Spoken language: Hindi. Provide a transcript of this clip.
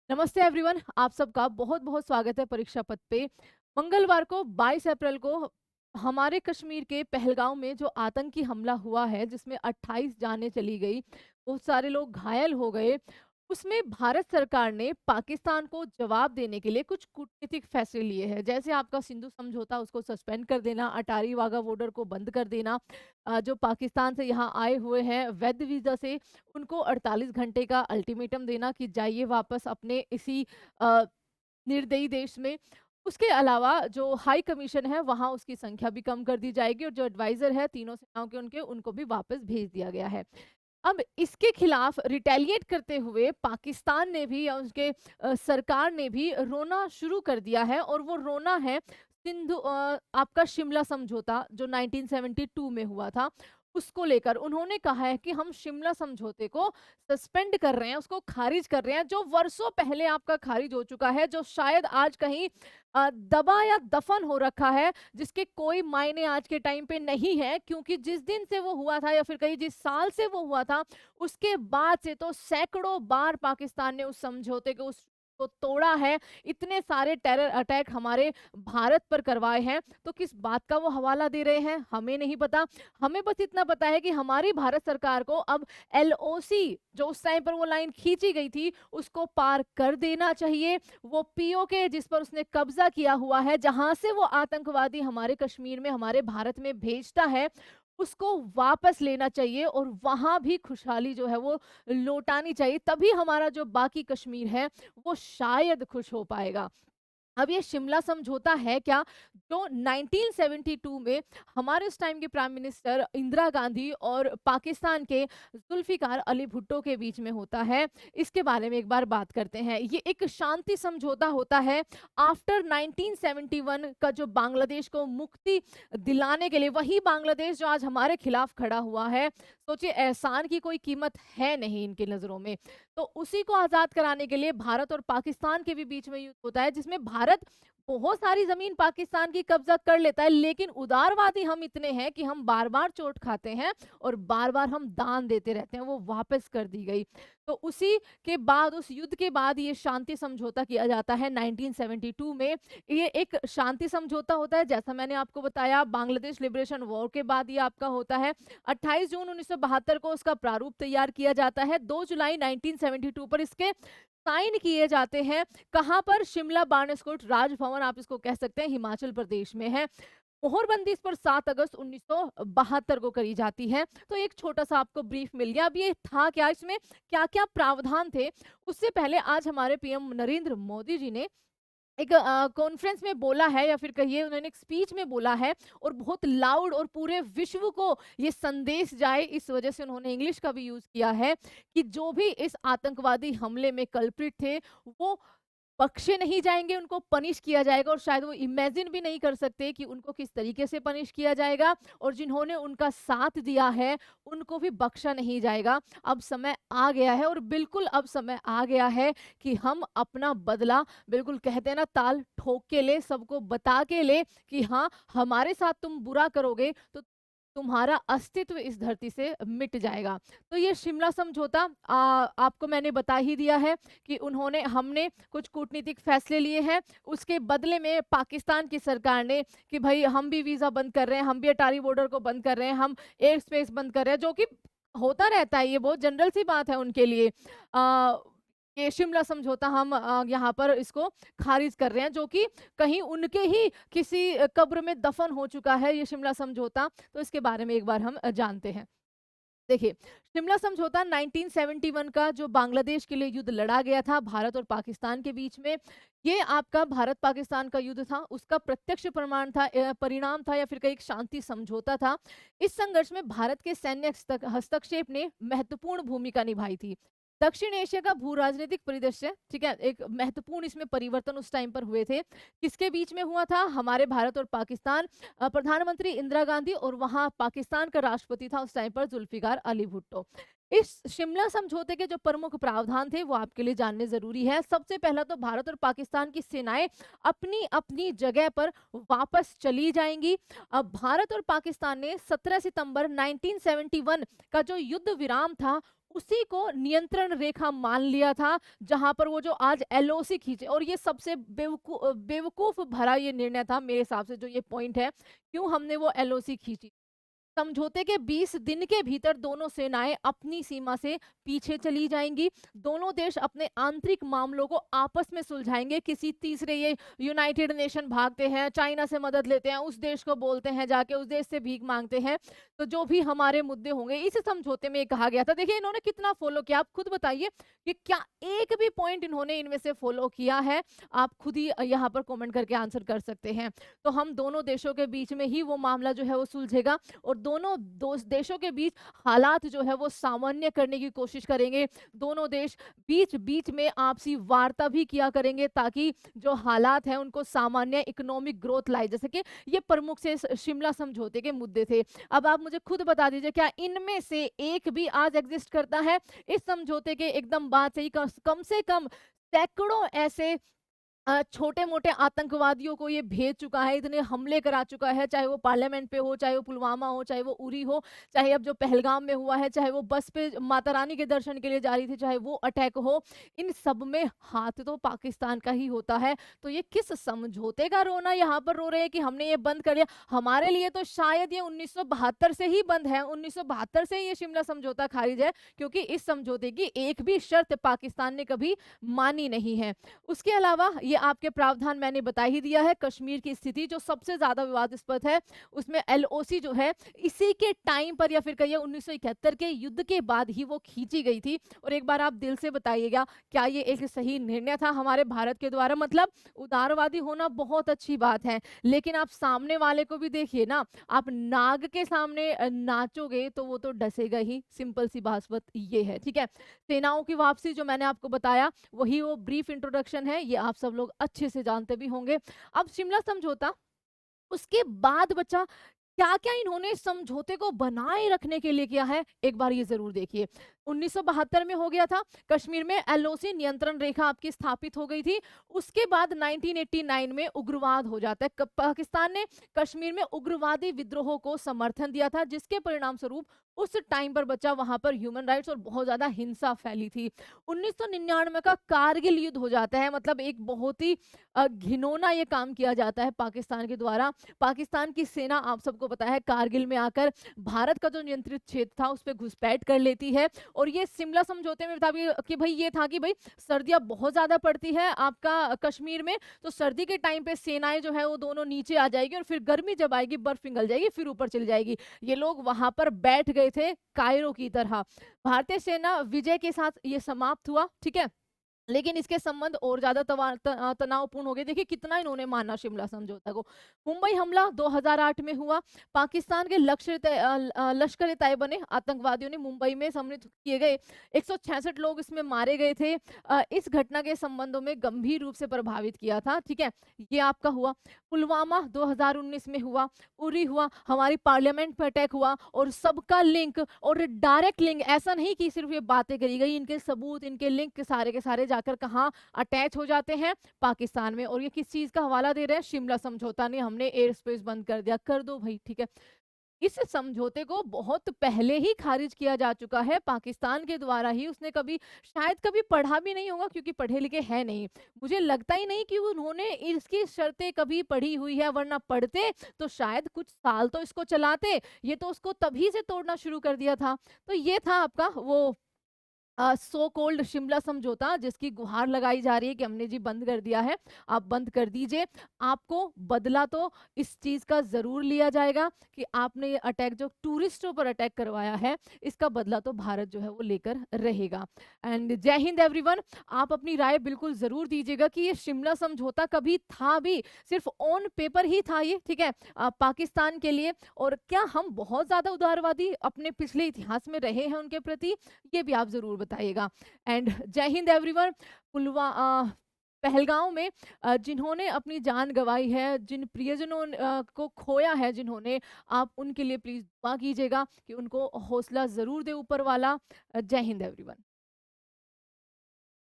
नमस्ते एवरीवन, आप सबका बहुत बहुत स्वागत है परीक्षा पथ पे। मंगलवार को 22 अप्रैल को हमारे कश्मीर के पहलगांव में जो आतंकी हमला हुआ है, जिसमें 28 जानें चली गई, बहुत सारे लोग घायल हो गए। उसमें भारत सरकार ने पाकिस्तान को जवाब देने के लिए कुछ कूटनीतिक फैसले लिए हैं, जैसे आपका सिंधु समझौता उसको सस्पेंड कर देना, अटारी वाघा बॉर्डर को बंद कर देना। जो पाकिस्तान से यहाँ आए हुए हैं वैध वीजा से, उनको 48 घंटे का अल्टीमेटम देना कि जाइए वापस अपने इसी अ, निर्दयी देश में। उसके अलावा जो हाई कमीशन है वहाँ उसकी संख्या भी कम कर दी जाएगी और जो एडवाइज़र है तीनों सेनाओं के उनके, उनको भी वापस भेज दिया गया है। अब इसके खिलाफ रिटेलिएट करते हुए पाकिस्तान ने भी या उसके सरकार ने भी रोना शुरू कर दिया है, और वो रोना है आपका शिमला समझौता जो 1972 में हुआ था, उसको लेकर उन्होंने कहा है कि हम शिमला समझौते को सस्पेंड कर रहे हैं, उसको खारिज कर रहे हैं, जो वर्षों पहले आपका खारिज हो चुका है, जो शायद आज कहीं दबा या दफन हो रखा है, जिसके कोई मायने आज के टाइम पे नहीं है, क्योंकि जिस दिन से वो हुआ था या फिर कहीं जिस साल से वो हुआ था, उसके बाद से तो सैकड़ों बार पाकिस्तान ने उस समझौते को उसको तोड़ा है। इतने सारे टेरर अटैक हमारे भारत पर करवाए हैं, तो किस बात का वो हवाला दे रहे हैं हमें नहीं पता। हमें बस इतना पता है कि हमारी भारत सरकार को अब एलओसी, जो उस टाइम पर वो लाइन खींची गई थी, उसको पार कर देना चाहिए। वो पीओके जिस पर उसने कब्जा किया हुआ है, जहां से वो आतंकवादी हमारे कश्मीर में, हमारे भारत में भेजता है, उसको वापस लेना चाहिए और वहां भी खुशहाली जो है वो लौटानी चाहिए। तभी हमारा जो बाकी कश्मीर है वो शायद खुश हो पाएगा। अब ये शिमला समझौता है क्या? जो 1972 में हमारे उस टाइम के प्राइम मिनिस्टर इंदिरा गांधी और पाकिस्तान के जुल्फिकार अली भुट्टो के बीच में होता है, इसके बारे में एक बार बात करते हैं। ये एक शांति समझौता होता है आफ्टर 1971 का, जो बांग्लादेश को मुक्ति दिलाने के लिए, वही बांग्लादेश जो आज हमारे खिलाफ खड़ा हुआ है। सोचिए, एहसान की कोई कीमत है नहीं इनकी नजरों में। तो उसी को आजाद कराने के लिए भारत और पाकिस्तान के भी बीच में युद्ध होता है, जिसमें भारत बहुत सारी जमीन पाकिस्तान की कब्जा कर लेता है, लेकिन उदारवादी हम इतने हैं कि हम बार बार चोट खाते हैं और बार बार हम दान देते रहते हैं। वो वापस कर दी गई। तो उसी के बाद, उस युद्ध के बाद ये शांति समझौता किया जाता है 1972 में। ये एक शांति समझौता होता है, जैसा मैंने आपको बताया, बांग्लादेश लिबरेशन वॉर के बाद ये आपका होता है। 28 जून 1972 को उसका प्रारूप तैयार किया जाता है। 2 जुलाई 1972 पर इसके साइन किए जाते हैं। कहाँ पर? शिमला बानेस्कोट राजभवन, आप इसको कह सकते हैं, हिमाचल प्रदेश में है। मोहरबंदी इस पर 7 अगस्त 1972 को करी जाती है। तो एक छोटा सा आपको ब्रीफ मिल गया। अब ये था क्या, इसमें क्या क्या प्रावधान थे, उससे पहले आज हमारे पीएम नरेंद्र मोदी जी ने एक कॉन्फ्रेंस में बोला है, या फिर कहिए उन्होंने एक स्पीच में बोला है, और बहुत लाउड और पूरे विश्व को ये संदेश जाए, इस वजह से उन्होंने इंग्लिश का भी यूज किया है कि जो भी इस आतंकवादी हमले में कल्प्रिट थे, वो बख्शे नहीं जाएँगे, उनको पनिश किया जाएगा, और शायद वो इमेजिन भी नहीं कर सकते कि उनको किस तरीके से पनिश किया जाएगा, और जिन्होंने उनका साथ दिया है, उनको भी बख्शा नहीं जाएगा। अब समय आ गया है, और बिल्कुल अब समय आ गया है कि हम अपना बदला, बिल्कुल कहते हैं ना, ताल ठोक के ले, सबको बता के ले कि हाँ, हमारे साथ तुम बुरा करोगे तो तुम्हारा अस्तित्व इस धरती से मिट जाएगा। तो ये शिमला समझौता आपको मैंने बता ही दिया है कि हमने कुछ कूटनीतिक फैसले लिए हैं। उसके बदले में पाकिस्तान की सरकार ने कि भई हम भी वीज़ा बंद कर रहे हैं, हम भी अटारी बॉर्डर को बंद कर रहे हैं, हम एयर स्पेस बंद कर रहे हैं, जो कि होता रहता है, ये बहुत जनरल सी बात है उनके लिए। ये शिमला समझौता हम यहाँ पर इसको खारिज कर रहे हैं, जो कि कहीं उनके ही किसी कब्र में दफन हो चुका है ये शिमला समझौता। तो इसके बारे में एक बार हम जानते हैं। देखिए, शिमला समझौता 1971 का, जो बांग्लादेश के लिए युद्ध लड़ा गया था भारत और पाकिस्तान के बीच में, ये आपका भारत पाकिस्तान का युद्ध था, उसका प्रत्यक्ष प्रमाण था, परिणाम था, या फिर कहीं एक शांति समझौता था। इस संघर्ष में भारत के सैन्य हस्तक्षेप ने महत्वपूर्ण भूमिका निभाई थी। दक्षिण एशिया का भू राजनीतिक परिदृश्य, ठीक है, एक महत्वपूर्ण इसमें परिवर्तन उस टाइम पर हुए थे। किसके बीच में हुआ था? हमारे भारत और पाकिस्तान। प्रधानमंत्री इंदिरा गांधी, और वहां पाकिस्तान का राष्ट्रपति था उस टाइम पर जुल्फिकार अली भुट्टो। इस शिमला समझौते के जो प्रमुख प्रावधान थे वो आपके लिए जानने जरूरी है। सबसे पहला तो भारत और पाकिस्तान की सेनाएं अपनी अपनी जगह पर वापस चली जाएंगी। अब भारत और पाकिस्तान ने 17 सितंबर 1971 का जो युद्ध विराम था, उसी को नियंत्रण रेखा मान लिया था, जहां पर वो जो आज एलओसी खींचे, और ये सबसे बेवकूफ भरा ये निर्णय था मेरे हिसाब से, जो ये पॉइंट है क्यों हमने वो एलओसी खींची। समझौते के 20 दिन के भीतर दोनों सेनाएं अपनी सीमा से पीछे चली जाएंगी। दोनों देश अपने आंतरिक मामलों को आपस में सुलझाएंगे। किसी तीसरे, ये यूनाइटेड नेशन भागते हैं, चाइना से मदद लेते हैं, उस देश को बोलते हैं जाके, उस देश से भीख मांगते हैं। तो जो भी हमारे मुद्दे होंगे, इस समझौते में कहा गया था। देखिए इन्होंने कितना फॉलो किया, आप खुद बताइए कि क्या एक भी पॉइंट इन्होंने इनमें से फॉलो किया है। आप खुद ही यहाँ पर कमेंट करके आंसर कर सकते हैं। तो हम दोनों देशों के बीच में ही वो मामला जो है वो सुलझेगा, और दोनों देशों के बीच हालात जो है वो सामान्य करने की कोशिश करेंगे। दोनों देश बीच बीच में आपसी वार्ता भी किया करेंगे, ताकि जो हालात हैं उनको सामान्य इकोनॉमिक ग्रोथ लाए। जैसे कि ये प्रमुख से शिमला समझौते के मुद्दे थे। अब आप मुझे खुद बता दीजिए, क्या इनमें से एक भी आज एग्जिस्ट करता है? इस समझौते के एकदम बाद से ही कम से कम सैकड़ों ऐसे छोटे-मोटे आतंकवादियों को ये भेज चुका है, इतने हमले करा चुका है, चाहे वो पार्लियामेंट पे हो, चाहे वो पुलवामा हो, चाहे वो उरी हो, चाहे अब जो पहलगाम में हुआ है, चाहे वो बस पे माता रानी के दर्शन के लिए जा रही थी, चाहे वो अटैक हो, इन सब में हाथ तो पाकिस्तान का ही होता है। तो ये किस समझौते का रोना यहाँ पर रो रहे हैं कि हमने ये बंद कर दिया? हमारे लिए तो शायद ये 1972 से ही बंद है, 1972 से ही ये शिमला समझौता खारिज है, क्योंकि इस समझौते की एक भी शर्त पाकिस्तान ने कभी मानी नहीं है। उसके अलावा ये आपके प्रावधान मैंने बता ही दिया है। कश्मीर की स्थिति जो सबसे ज्यादा विवादास्पद है, उसमें एलओसी जो है इसी के टाइम पर, या फिर कहिए 1971 के युद्ध के बाद ही वो खींची गई थी। और एक बार आप दिल से बताइएगा, क्या ये एक सही निर्णय था हमारे भारत के द्वारा? मतलब उदारवादी होना बहुत अच्छी बात है, लेकिन आप सामने वाले को भी देखिए ना। आप नाग के सामने नाचोगे तो वो तो डसेगा ही, सिंपल सी बात ये है। ठीक है, सेनाओं की वापसी जो मैंने आपको बताया, वही वो ब्रीफ इंट्रोडक्शन है, ये आप सब लोग अच्छे से जानते भी होंगे। अब शिमला समझौता, उसके बाद बच्चा क्या क्या इन्होंने समझौते को बनाए रखने के लिए किया है, एक बार ये जरूर देखिए। 1972 में हो गया था, कश्मीर में एलओसी नियंत्रण रेखा आपकी स्थापित हो गई थी। उसके बाद 1989 में उग्रवाद हो जाता है। पाकिस्तान ने कश्मीर में उग्रवादी विद्रोह को समर्थन दिया था, जिसके परिणाम स्वरूप उस टाइम पर बच्चा वहां पर ह्यूमन राइट्स और बहुत ज्यादा हिंसा फैली थी। 1999 का कारगिल युद्ध हो जाता है, मतलब एक बहुत ही घिनौना ये काम किया जाता है पाकिस्तान के द्वारा। पाकिस्तान की सेना, आप सबको पता है, कारगिल में आकर भारत का जो नियंत्रित क्षेत्र था उस पर घुसपैठ कर लेती है। और ये शिमला समझौते में था कि भाई ये था कि भाई सर्दियां बहुत ज्यादा पड़ती है आपका कश्मीर में, तो सर्दी के टाइम पे सेनाएं जो है वो दोनों नीचे आ जाएगी, और फिर गर्मी जब आएगी बर्फ पिघल जाएगी, फिर ऊपर चली जाएगी। ये लोग वहां पर बैठ गए थे कायरो की तरह। भारतीय सेना विजय के साथ ये समाप्त हुआ। ठीक है, लेकिन इसके संबंध और ज्यादा तनावपूर्ण हो गए। देखिए कितना इन्होंने माना शिमला समझौता को। मुंबई हमला 2008 में हुआ। पाकिस्तान के लश्कर ए तैयबा ने, आतंकवादियों ने मुंबई में सम्मिलित किए गए 166 लोग इसमें मारे गए थे। इस घटना के संबंधों में गंभीर रूप से प्रभावित किया था। ठीक है, ये आपका हुआ। पुलवामा 2019 में हुआ, उरी हुआ, हमारी पार्लियामेंट पर अटैक हुआ, और सबका लिंक और डायरेक्ट लिंक, ऐसा नहीं कि सिर्फ ये बातें करी गई, इनके सबूत, इनके लिंक के सारे जाकर कहाँ अटैच हो जाते हैं? पाकिस्तान में। और ये किस चीज का हवाला दे रहे हैं? शिमला समझौता ने, हमने एयर स्पेस बंद कर दिया, कर दो भाई। ठीक है, इस समझौते को बहुत पहले ही खारिज किया जा चुका है पाकिस्तान के द्वारा ही। उसने कभी, शायद कभी पढ़ा भी नहीं होगा, क्योंकि पढ़े लिखे है नहीं। मुझे लगता ही नहीं कि उन्होंने इसकी शर्तें कभी पढ़ी हुई है, वरना पढ़ते तो शायद कुछ साल तो इसको चलाते। ये तो उसको तभी से तोड़ना शुरू कर दिया था। तो ये था आपका वो सो कोल्ड शिमला समझौता, जिसकी गुहार लगाई जा रही है कि हमने जी बंद कर दिया है, आप बंद कर दीजिए। आपको बदला तो इस चीज का जरूर लिया जाएगा कि आपने ये अटैक, जो टूरिस्टों पर अटैक करवाया है, इसका बदला तो भारत जो है वो लेकर रहेगा। एंड जय हिंद एवरीवन। आप अपनी राय बिल्कुल जरूर दीजिएगा कि ये शिमला समझौता कभी था भी, सिर्फ ऑन पेपर ही था ये, ठीक है, पाकिस्तान के लिए। और क्या हम बहुत ज्यादा उदारवादी अपने पिछले इतिहास में रहे हैं उनके प्रति? ये भी आप जरूर बताइएगा। एंड जय हिंद एवरीवन। पहलगांव में जिन्होंने अपनी जान गंवाई है, जिन प्रियजनों को खोया है जिन्होंने, आप उनके लिए प्लीज दुआ कीजिएगा कि उनको हौसला जरूर दे ऊपर वाला। जय हिंद एवरीवन।